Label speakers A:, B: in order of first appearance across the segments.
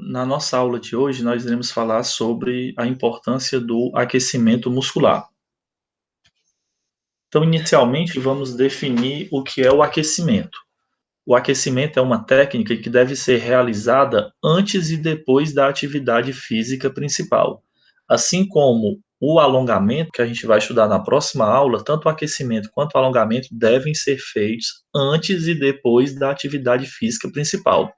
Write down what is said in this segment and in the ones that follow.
A: Na nossa aula de hoje, nós iremos falar sobre a importância do aquecimento muscular. Então, inicialmente, vamos definir o que é o aquecimento. O aquecimento é uma técnica que deve ser realizada antes e depois da atividade física principal. Assim como o alongamento, que a gente vai estudar na próxima aula, tanto o aquecimento quanto o alongamento devem ser feitos antes e depois da atividade física principal.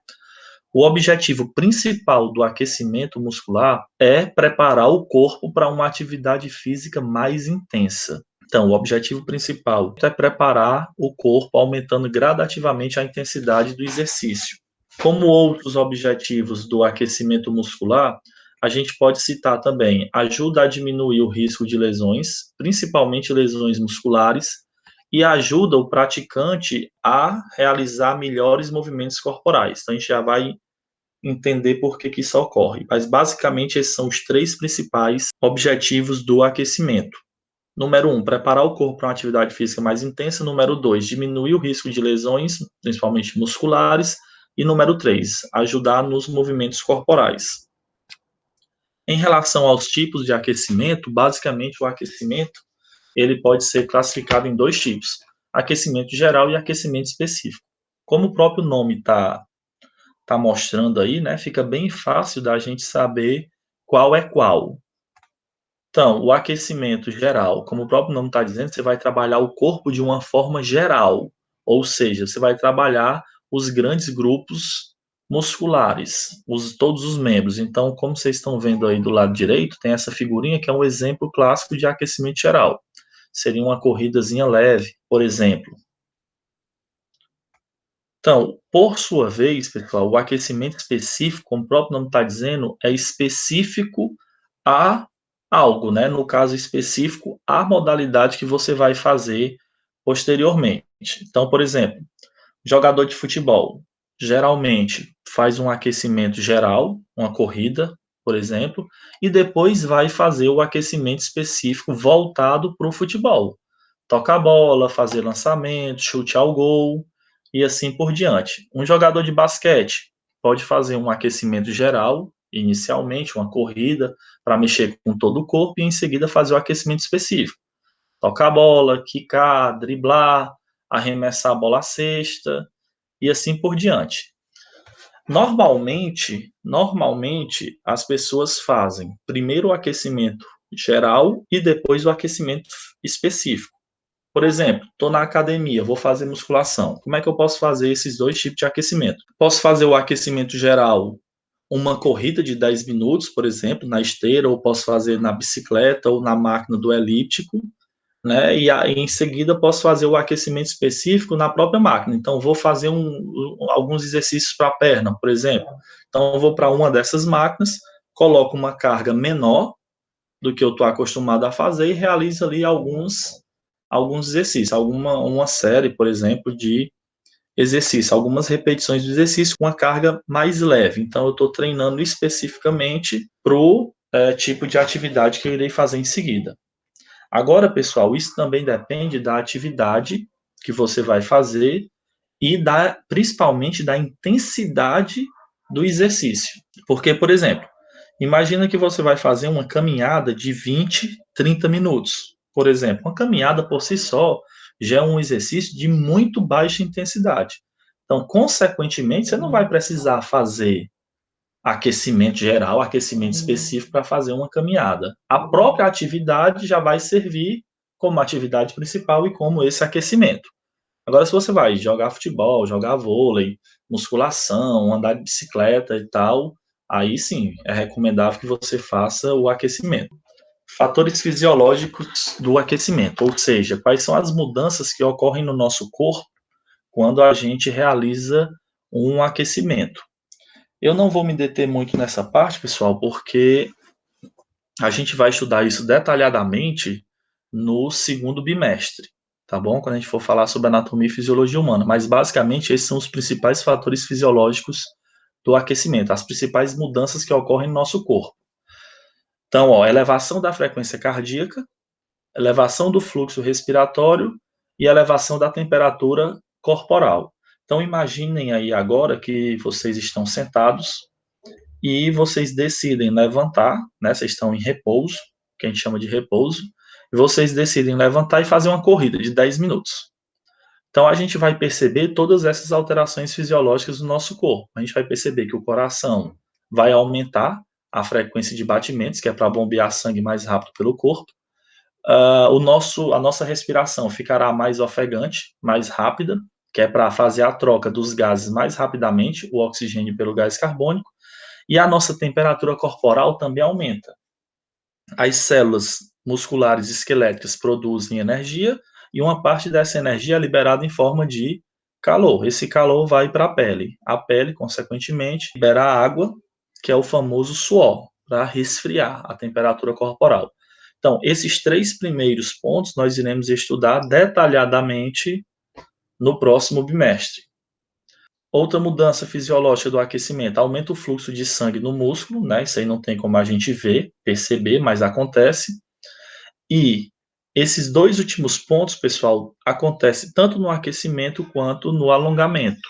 A: O objetivo principal do aquecimento muscular é preparar o corpo para uma atividade física mais intensa. Então, o objetivo principal é preparar o corpo, aumentando gradativamente a intensidade do exercício. Como outros objetivos do aquecimento muscular, a gente pode citar também ajuda a diminuir o risco de lesões, principalmente lesões musculares, e ajuda o praticante a realizar melhores movimentos corporais. Então, a gente já vai entender por que isso ocorre. Mas, basicamente, esses são os três principais objetivos do aquecimento. Número 1, preparar o corpo para uma atividade física mais intensa. Número 2, diminuir o risco de lesões, principalmente musculares. E número 3, ajudar nos movimentos corporais. Em relação aos tipos de aquecimento, basicamente o aquecimento ele pode ser classificado em dois tipos: aquecimento geral e aquecimento específico. Como o próprio nome está mostrando aí, né, fica bem fácil da gente saber qual é qual. Então, o aquecimento geral, como o próprio nome está dizendo, você vai trabalhar o corpo de uma forma geral, ou seja, você vai trabalhar os grandes grupos musculares, todos os membros. Então, como vocês estão vendo aí do lado direito, tem essa figurinha que é um exemplo clássico de aquecimento geral. Seria uma corridazinha leve, por exemplo. Então, por sua vez, pessoal, o aquecimento específico, como o próprio nome está dizendo, é específico a algo, né? No caso específico, a modalidade que você vai fazer posteriormente. Então, por exemplo, jogador de futebol geralmente faz um aquecimento geral, uma corrida, por exemplo, e depois vai fazer o aquecimento específico voltado para o futebol. Tocar a bola, fazer lançamento, chute ao gol e assim por diante. Um jogador de basquete pode fazer um aquecimento geral, inicialmente uma corrida para mexer com todo o corpo e em seguida fazer o aquecimento específico. Tocar a bola, quicar, driblar, arremessar a bola à cesta e assim por diante. Normalmente as pessoas fazem primeiro o aquecimento geral e depois o aquecimento específico. Por exemplo, estou na academia, vou fazer musculação. Como é que eu posso fazer esses dois tipos de aquecimento? Posso fazer o aquecimento geral, uma corrida de 10 minutos, por exemplo, na esteira, ou posso fazer na bicicleta ou na máquina do elíptico, né? E aí, em seguida posso fazer o aquecimento específico na própria máquina. Então, vou fazer alguns exercícios para a perna, por exemplo. Então, eu vou para uma dessas máquinas, coloco uma carga menor do que eu estou acostumado a fazer e realizo ali alguns exercícios, uma série, por exemplo, de exercícios, algumas repetições do exercício com uma carga mais leve. Então, eu estou treinando especificamente para o tipo de atividade que eu irei fazer em seguida. Agora, pessoal, isso também depende da atividade que você vai fazer e principalmente da intensidade do exercício. Porque, por exemplo, imagina que você vai fazer uma caminhada de 20, 30 minutos. Por exemplo, uma caminhada por si só já é um exercício de muito baixa intensidade. Então, consequentemente, você não vai precisar fazer aquecimento geral, aquecimento específico para fazer uma caminhada. A própria atividade já vai servir como atividade principal e como esse aquecimento. Agora, se você vai jogar futebol, jogar vôlei, musculação, andar de bicicleta e tal, aí sim é recomendável que você faça o aquecimento. Fatores fisiológicos do aquecimento, ou seja, quais são as mudanças que ocorrem no nosso corpo quando a gente realiza um aquecimento. Eu não vou me deter muito nessa parte, pessoal, porque a gente vai estudar isso detalhadamente no segundo bimestre, tá bom? Quando a gente for falar sobre anatomia e fisiologia humana. Mas, basicamente, esses são os principais fatores fisiológicos do aquecimento, as principais mudanças que ocorrem no nosso corpo. Então, ó, elevação da frequência cardíaca, elevação do fluxo respiratório e elevação da temperatura corporal. Então, imaginem aí agora que vocês estão sentados e vocês decidem levantar, né? Vocês estão em repouso, que a gente chama de repouso, e vocês decidem levantar e fazer uma corrida de 10 minutos. Então a gente vai perceber todas essas alterações fisiológicas do nosso corpo. A gente vai perceber que o coração vai aumentar a frequência de batimentos, que é para bombear sangue mais rápido pelo corpo. A nossa respiração ficará mais ofegante, mais rápida, que é para fazer a troca dos gases mais rapidamente, o oxigênio pelo gás carbônico, e a nossa temperatura corporal também aumenta. As células musculares esqueléticas produzem energia e uma parte dessa energia é liberada em forma de calor. Esse calor vai para a pele. A pele, consequentemente, libera água, que é o famoso suor, para resfriar a temperatura corporal. Então, esses 3 primeiros pontos nós iremos estudar detalhadamente no próximo bimestre. Outra mudança fisiológica do aquecimento, aumenta o fluxo de sangue no músculo, né? Isso aí não tem como a gente ver, perceber, mas acontece. E esses 2 últimos pontos, pessoal, acontece tanto no aquecimento quanto no alongamento,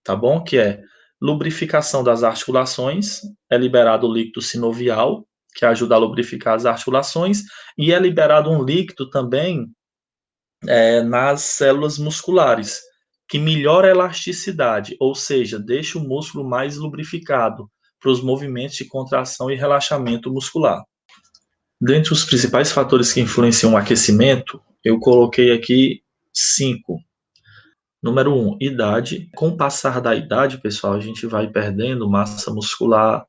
A: tá bom? Que é lubrificação das articulações, é liberado o líquido sinovial, que ajuda a lubrificar as articulações, e é liberado um líquido também nas células musculares, que melhora a elasticidade, ou seja, deixa o músculo mais lubrificado para os movimentos de contração e relaxamento muscular. Dentre os principais fatores que influenciam o aquecimento, eu coloquei aqui 5. Número 1, idade. Com o passar da idade, pessoal, a gente vai perdendo massa muscular,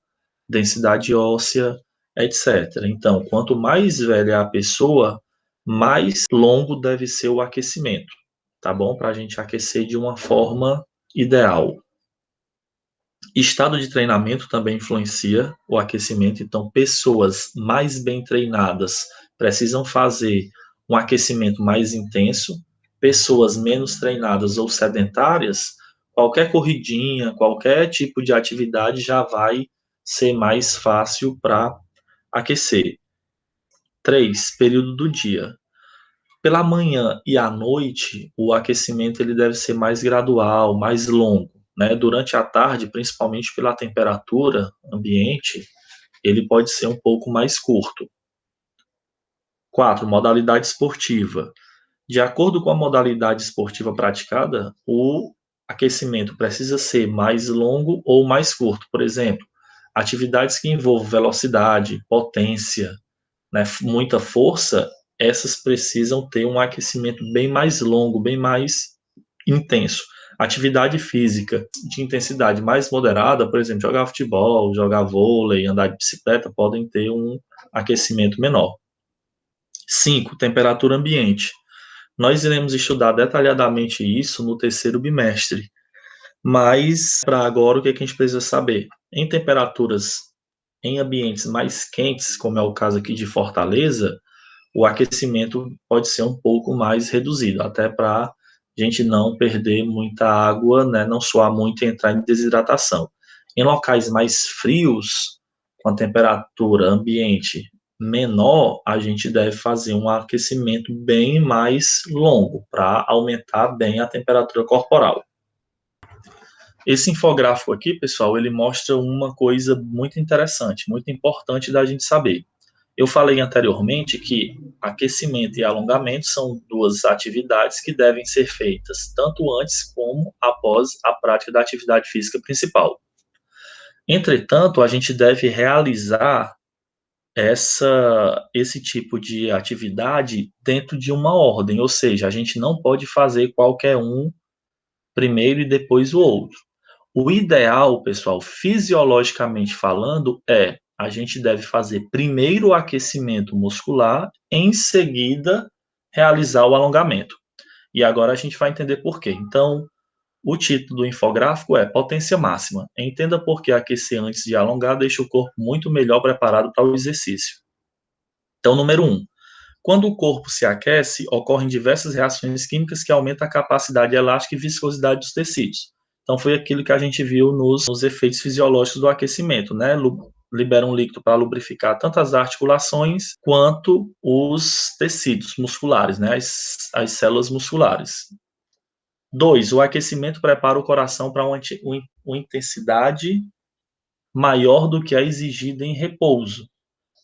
A: densidade óssea, etc. Então, quanto mais velha a pessoa, mais longo deve ser o aquecimento, tá bom? Para a gente aquecer de uma forma ideal. Estado de treinamento também influencia o aquecimento, então pessoas mais bem treinadas precisam fazer um aquecimento mais intenso, pessoas menos treinadas ou sedentárias, qualquer corridinha, qualquer tipo de atividade já vai ser mais fácil para aquecer. 3, período do dia. Pela manhã e à noite, o aquecimento ele deve ser mais gradual, mais longo, né? Durante a tarde, principalmente pela temperatura ambiente, ele pode ser um pouco mais curto. 4, modalidade esportiva. De acordo com a modalidade esportiva praticada, o aquecimento precisa ser mais longo ou mais curto. Por exemplo, atividades que envolvem velocidade, potência, né, muita força, essas precisam ter um aquecimento bem mais longo, bem mais intenso. Atividade física de intensidade mais moderada, por exemplo, jogar futebol, jogar vôlei, andar de bicicleta, podem ter um aquecimento menor. 5, temperatura ambiente. Nós iremos estudar detalhadamente isso no terceiro bimestre, mas para agora o que a gente precisa saber? Em temperaturas em ambientes mais quentes, como é o caso aqui de Fortaleza, o aquecimento pode ser um pouco mais reduzido, até para a gente não perder muita água, né, não suar muito e entrar em desidratação. Em locais mais frios, com a temperatura ambiente menor, a gente deve fazer um aquecimento bem mais longo, para aumentar bem a temperatura corporal. Esse infográfico aqui, pessoal, ele mostra uma coisa muito interessante, muito importante da gente saber. Eu falei anteriormente que aquecimento e alongamento são 2 atividades que devem ser feitas tanto antes como após a prática da atividade física principal. Entretanto, a gente deve realizar esse tipo de atividade dentro de uma ordem, ou seja, a gente não pode fazer qualquer um primeiro e depois o outro. O ideal, pessoal, fisiologicamente falando, é a gente deve fazer primeiro o aquecimento muscular, em seguida realizar o alongamento. E agora a gente vai entender por quê. Então, o título do infográfico é Potência Máxima. Entenda por que aquecer antes de alongar deixa o corpo muito melhor preparado para o exercício. Então, número 1. Quando o corpo se aquece, ocorrem diversas reações químicas que aumentam a capacidade elástica e viscosidade dos tecidos. Então, foi aquilo que a gente viu nos efeitos fisiológicos do aquecimento, né? Libera um líquido para lubrificar tanto as articulações quanto os tecidos musculares, né? As células musculares. 2, o aquecimento prepara o coração para uma intensidade maior do que a exigida em repouso,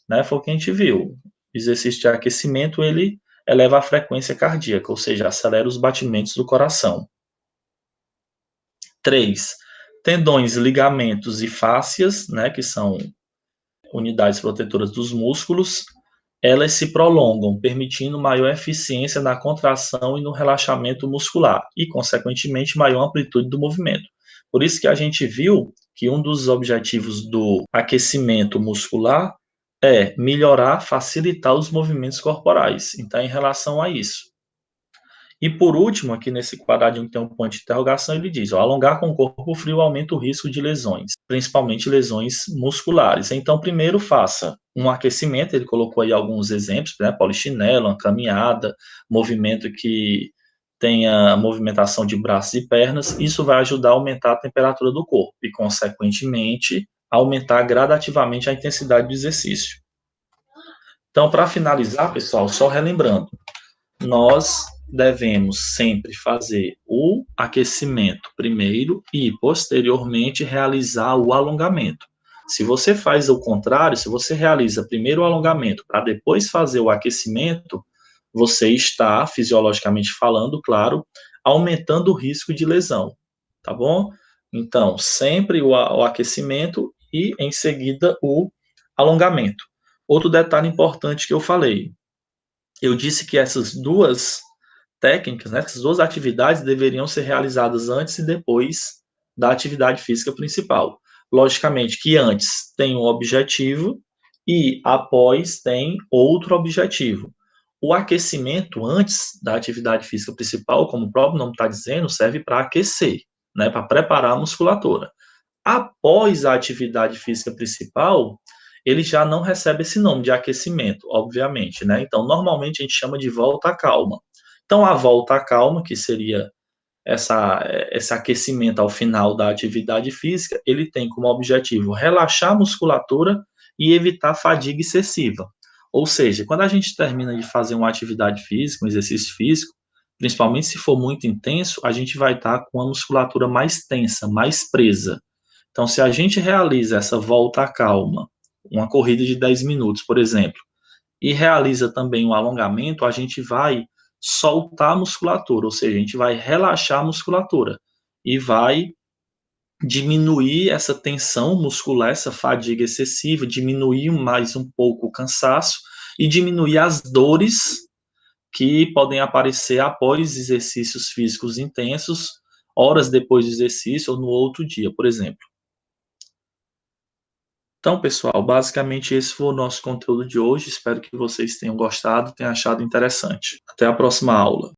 A: né? Foi o que a gente viu. O exercício de aquecimento, ele eleva a frequência cardíaca, ou seja, acelera os batimentos do coração. 3. Tendões, ligamentos e fáscias, né, que são unidades protetoras dos músculos, elas se prolongam, permitindo maior eficiência na contração e no relaxamento muscular e, consequentemente, maior amplitude do movimento. Por isso que a gente viu que um dos objetivos do aquecimento muscular é melhorar, facilitar os movimentos corporais. Então, em relação a isso. E por último, aqui nesse quadradinho que tem um ponto de interrogação, ele diz: ó, alongar com o corpo frio aumenta o risco de lesões, principalmente lesões musculares. Então, primeiro faça um aquecimento, ele colocou aí alguns exemplos, né? Polichinelo, uma caminhada, movimento que tenha movimentação de braços e pernas. Isso vai ajudar a aumentar a temperatura do corpo e, consequentemente, aumentar gradativamente a intensidade do exercício. Então, para finalizar, pessoal, só relembrando, nós devemos sempre fazer o aquecimento primeiro e, posteriormente, realizar o alongamento. Se você faz o contrário, se você realiza primeiro o alongamento para depois fazer o aquecimento, você está, fisiologicamente falando, claro, aumentando o risco de lesão, tá bom? Então, sempre o aquecimento e, em seguida, o alongamento. Outro detalhe importante que eu falei, eu disse que essas duas técnicas, né, essas duas atividades deveriam ser realizadas antes e depois da atividade física principal. Logicamente que antes tem um objetivo e após tem outro objetivo. O aquecimento antes da atividade física principal, como o próprio nome está dizendo, serve para aquecer, né, para preparar a musculatura. Após a atividade física principal, ele já não recebe esse nome de aquecimento, obviamente, né? Então, normalmente a gente chama de volta à calma. Então, a volta à calma, que seria esse aquecimento ao final da atividade física, ele tem como objetivo relaxar a musculatura e evitar fadiga excessiva. Ou seja, quando a gente termina de fazer uma atividade física, um exercício físico, principalmente se for muito intenso, a gente vai estar com a musculatura mais tensa, mais presa. Então, se a gente realiza essa volta à calma, uma corrida de 10 minutos, por exemplo, e realiza também um alongamento, a gente vai soltar a musculatura, ou seja, a gente vai relaxar a musculatura e vai diminuir essa tensão muscular, essa fadiga excessiva, diminuir mais um pouco o cansaço e diminuir as dores que podem aparecer após exercícios físicos intensos, horas depois do exercício ou no outro dia, por exemplo. Então, pessoal, basicamente esse foi o nosso conteúdo de hoje. Espero que vocês tenham gostado, tenham achado interessante. Até a próxima aula.